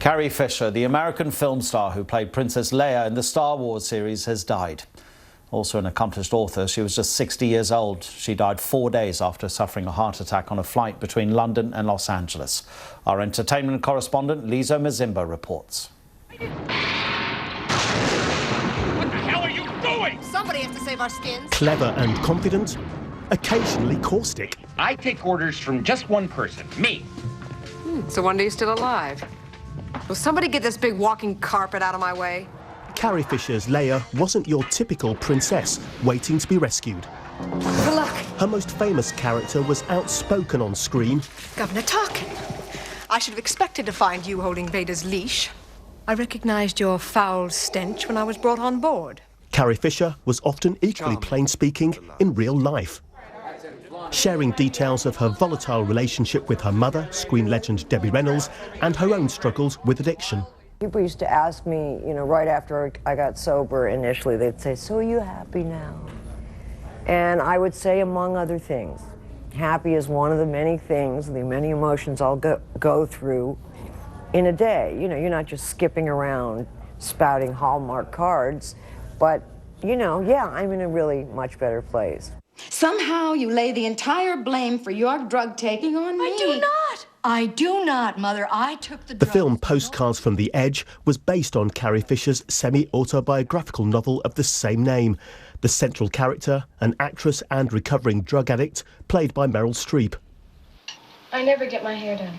Carrie Fisher, the American film star who played Princess Leia in the Star Wars series, has died. Also an accomplished author, she was just 60 years old. She died 4 days after suffering a heart attack on a flight between London and Los Angeles. Our entertainment correspondent, Lizo Mazimba, reports. What the hell are you doing? Somebody has to save our skins. Clever and confident, occasionally caustic. I take orders from just one person, me. So one day you're still alive. Will somebody get this big walking carpet out of my way? Carrie Fisher's Leia wasn't your typical princess waiting to be rescued. Good luck. Her most famous character was outspoken on screen. Governor talking. I should have expected to find you holding Vader's leash. I recognized your foul stench when I was brought on board. Carrie Fisher was often equally plain-speaking in real life, sharing details of her volatile relationship with her mother, screen legend Debbie Reynolds, and her own struggles with addiction. People used to ask me, right after I got sober initially, they'd say, "So are you happy now?" And I would say, among other things, happy is one of the many things, the many emotions I'll go through in a day. You're not just skipping around spouting Hallmark cards, but, yeah, I'm in a really much better place. Somehow you lay the entire blame for your drug taking on me. I do not. I do not, Mother. I took the The drugs. film Postcards from the Edge was based on Carrie Fisher's semi-autobiographical novel of the same name. The central character, an actress and recovering drug addict, played by Meryl Streep. I never get my hair done.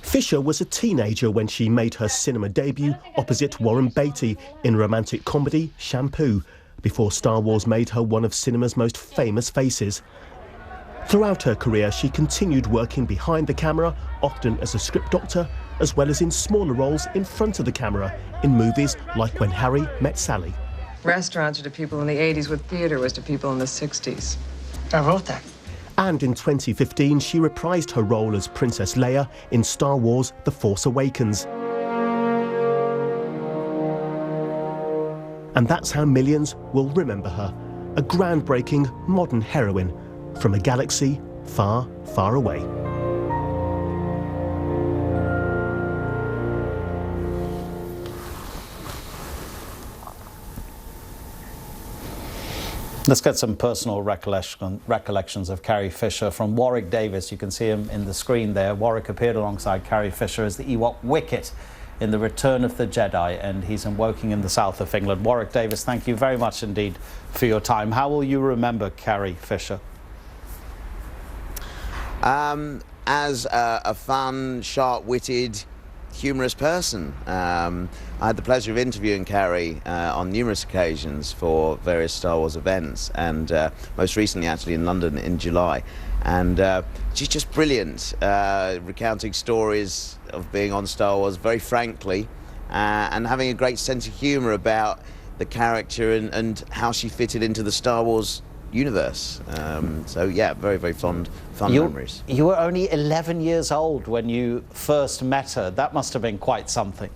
Fisher was a teenager when she made her cinema debut opposite Warren Beatty in romantic comedy Shampoo, before Star Wars made her one of cinema's most famous faces. Throughout her career, she continued working behind the camera, often as a script doctor, as well as in smaller roles in front of the camera, in movies like When Harry Met Sally. Restaurants are to people in the 80s what theater was to people in the 60s. I wrote that. And in 2015, she reprised her role as Princess Leia in Star Wars The Force Awakens. And that's how millions will remember her, a groundbreaking modern heroine from a galaxy far, far away. Let's get some personal recollections of Carrie Fisher from Warwick Davis. You can see him in the screen there. Warwick appeared alongside Carrie Fisher as the Ewok Wicket in The Return of the Jedi, and he's in Woking in the south of England. Warwick Davis, thank you very much indeed for your time. How will you remember Carrie Fisher? As a fun, sharp-witted, humorous person. I had the pleasure of interviewing Carrie on numerous occasions for various Star Wars events, and most recently actually in London in July. And she's just brilliant, recounting stories of being on Star Wars very frankly, and having a great sense of humour about the character and how she fitted into the Star Wars universe. So yeah, very, very fun memories. You were only 11 years old when you first met her. That must have been quite something.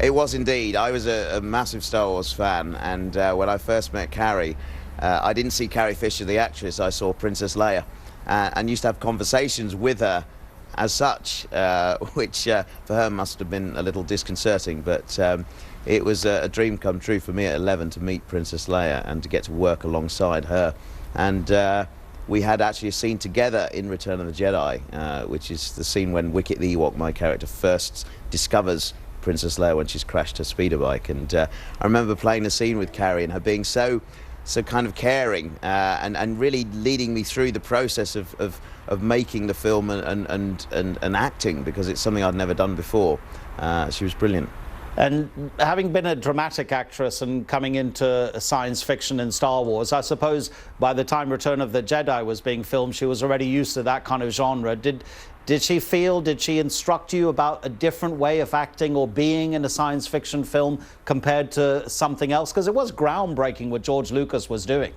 It was indeed. I was a massive Star Wars fan, and when I first met Carrie, I didn't see Carrie Fisher, the actress, I saw Princess Leia, and used to have conversations with her as such, which for her must have been a little disconcerting, but it was a dream come true for me at 11 to meet Princess Leia and to get to work alongside her. And we had actually a scene together in Return of the Jedi, which is the scene when Wicket the Ewok, my character, first discovers Princess Leia when she's crashed her speeder bike. And I remember playing a scene with Carrie and her being so kind of caring and really leading me through the process of making the film and acting, because it's something I'd never done before. She was brilliant. And having been a dramatic actress and coming into science fiction and Star Wars, I suppose by the time Return of the Jedi was being filmed, she was already used to that kind of genre. Did she instruct you about a different way of acting or being in a science fiction film compared to something else? Because it was groundbreaking what George Lucas was doing.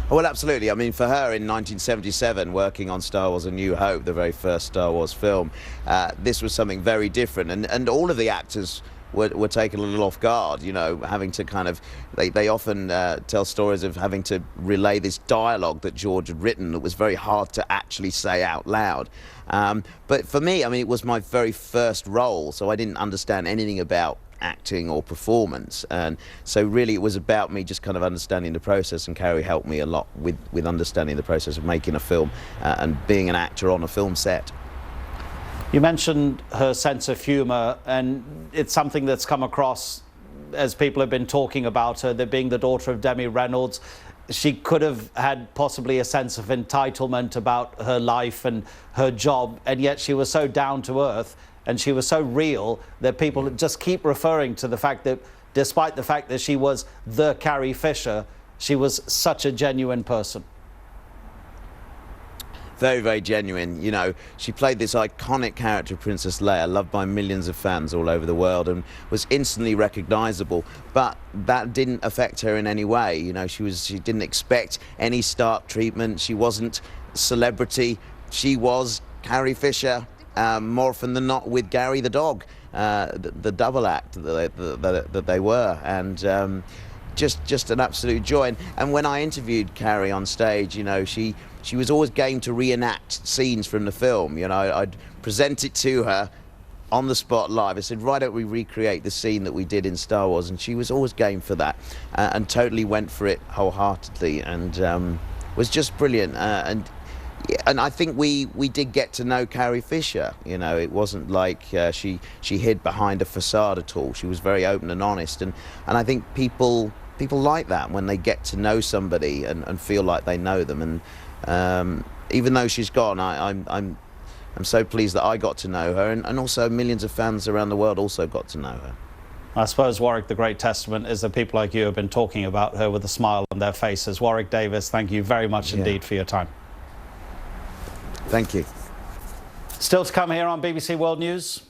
Well, absolutely. I mean, for her in 1977, working on Star Wars A New Hope, the very first Star Wars film, this was something very different. And all of the actors were taken a little off guard, you know, having to kind of, they often tell stories of having to relay this dialogue that George had written that was very hard to actually say out loud. But for me, I mean, it was my very first role, so I didn't understand anything about acting or performance, and so really it was about me just kind of understanding the process, and Carrie helped me a lot with understanding the process of making a film and being an actor on a film set. You mentioned her sense of humour, and it's something that's come across as people have been talking about her, that being the daughter of Demi Reynolds, she could have had possibly a sense of entitlement about her life and her job, and yet she was so down to earth and she was so real that people just keep referring to the fact that despite the fact that she was the Carrie Fisher, she was such a genuine person. Very, very genuine. You know, she played this iconic character, Princess Leia, loved by millions of fans all over the world, and was instantly recognizable. But that didn't affect her in any way. You know, she didn't expect any Stark treatment. She wasn't celebrity. She was Carrie Fisher, more often than not, with Gary the dog, the double act that they were, and just an absolute joy. And when I interviewed Carrie on stage, you know, she was always game to reenact scenes from the film. You know, I'd present it to her on the spot live. I said, why don't we recreate the scene that we did in Star Wars? And she was always game for that, and totally went for it wholeheartedly, and was just brilliant. And I think we did get to know Carrie Fisher. You know, it wasn't like she hid behind a facade at all. She was very open and honest, and I think people like that when they get to know somebody and feel like they know them. And even though she's gone, I'm so pleased that I got to know her, and also millions of fans around the world also got to know her. I suppose, Warwick, the great testament is that people like you have been talking about her with a smile on their faces. Warwick Davis, thank you very much indeed for your time. Thank you. Still to come here on BBC World News.